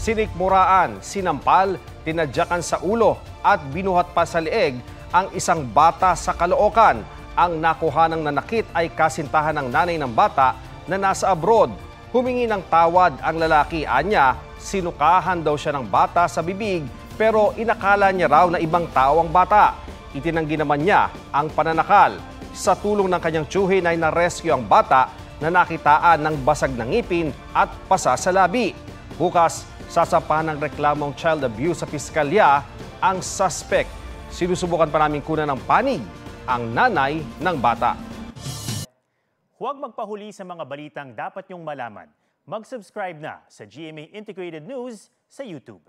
Sinikmuraan, sinampal, tinadyakan sa ulo at binuhat pa sa leeg ang isang bata sa Caloocan. Ang nakuhanang nanakit ay kasintahan ng nanay ng bata na nasa abroad. Humingi ng tawad ang lalaki. Anya, sinukahan daw siya ng bata sa bibig pero inakala niya raw na ibang tao ang bata. Itinanggi naman niya ang pananakal. Sa tulong ng kanyang tiyuhin ay na-rescue ang bata na nakitaan ng basag ng ngipin at pasa sa labi. Bukas, sasampahan ng reklamong child abuse sa piskalya ang suspect. Sinusubukan pa namin kunan ng panig ang nanay ng bata. Huwag magpahuli sa mga balitang dapat niyong malaman. Mag-subscribe na sa GMA Integrated News sa YouTube.